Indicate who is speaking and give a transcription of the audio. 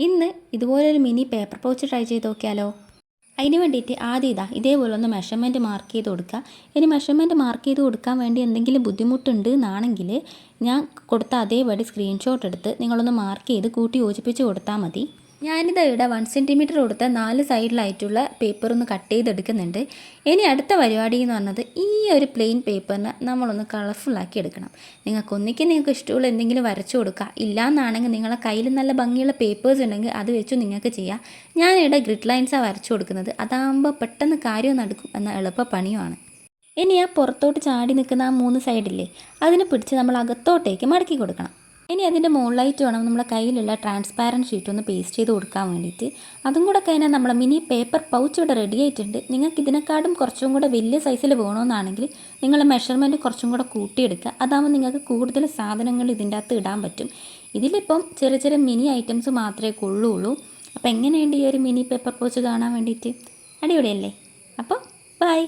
Speaker 1: ഇന്ന് ഇതുപോലൊരു mini paper pouch try ചെയ്ത് നോക്കിയാലോ. അതിന് വേണ്ടിയിട്ട് ആദ്യം ഇതേപോലെ ഒന്ന് മെഷർമെൻറ്റ് മാർക്ക് ചെയ്ത് കൊടുക്കുക. ഇനി മെഷർമെൻറ്റ് മാർക്ക് ചെയ്ത് കൊടുക്കാൻ വേണ്ടി എന്തെങ്കിലും ബുദ്ധിമുട്ടുണ്ട് എന്നാണെങ്കിൽ ഞാൻ കൊടുത്ത അതേപടി സ്ക്രീൻഷോട്ട് എടുത്ത് നിങ്ങളൊന്ന് മാർക്ക് ചെയ്ത് കൂട്ടി യോജിപ്പിച്ച് കൊടുത്താൽ മതി. ഞാനിത് ഇവിടെ 1 സെൻറ്റിമീറ്റർ കൊടുത്ത 4 സൈഡിലായിട്ടുള്ള പേപ്പർ ഒന്ന് കട്ട് ചെയ്തെടുക്കുന്നുണ്ട്. ഇനി അടുത്ത പരിപാടി എന്ന് പറഞ്ഞത് ഈ ഒരു പ്ലെയിൻ പേപ്പറിനെ നമ്മളൊന്ന് കളർഫുള്ളാക്കി എടുക്കണം. നിങ്ങൾക്ക് ഇഷ്ടമുള്ള എന്തെങ്കിലും വരച്ചു കൊടുക്കുക. ഇല്ലയെന്നാണെങ്കിൽ നിങ്ങളെ കയ്യിൽ നല്ല ഭംഗിയുള്ള പേപ്പേഴ്സ് ഉണ്ടെങ്കിൽ അത് വെച്ച് നിങ്ങൾക്ക് ചെയ്യാം. ഞാനിവിടെ ഗ്രിഡ് ലൈൻസാണ് വരച്ചു കൊടുക്കുന്നത്. അതാകുമ്പോൾ പെട്ടെന്ന് കാര്യം നടക്കും എന്ന എളുപ്പ പണിയുമാണ്. ഇനി ആ പുറത്തോട്ട് ചാടി നിൽക്കുന്ന ആ 3 സൈഡില്ലേ, അതിനെ പിടിച്ച് നമ്മൾ അകത്തോട്ടേക്ക് മടക്കി കൊടുക്കണം. ഇനി അതിൻ്റെ മുകളിലായിട്ട് വേണം നമ്മുടെ കയ്യിലുള്ള ട്രാൻസ്പാരൻറ്റ് ഷീറ്റ് ഒന്ന് പേസ്റ്റ് ചെയ്ത് കൊടുക്കാൻ വേണ്ടിയിട്ട്. അതും കൂടെ കഴിഞ്ഞാൽ നമ്മളെ മിനി പേപ്പർ പൗച്ച് ഇവിടെ റെഡി ആയിട്ടുണ്ട്. നിങ്ങൾക്ക് ഇതിനെക്കാട്ടും കുറച്ചും കൂടെ വലിയ സൈസിൽ വേണമെന്നാണെങ്കിൽ നിങ്ങൾ മെഷർമെൻറ്റ് കുറച്ചും കൂടെ കൂട്ടിയെടുക്കുക. അതാകുമ്പോൾ നിങ്ങൾക്ക് കൂടുതൽ സാധനങ്ങൾ ഇതിൻ്റെ അകത്ത് ഇടാൻ പറ്റും. ഇതിലിപ്പം ചെറിയ ചെറിയ മിനി ഐറ്റംസ് മാത്രമേ കൊള്ളുള്ളൂ. അപ്പോൾ എങ്ങനെയുണ്ട് ഈ ഒരു മിനി പേപ്പർ പൗച്ച് കാണാൻ വേണ്ടിയിട്ട്? അടിപൊളിയല്ലേ? അപ്പോൾ ബൈ.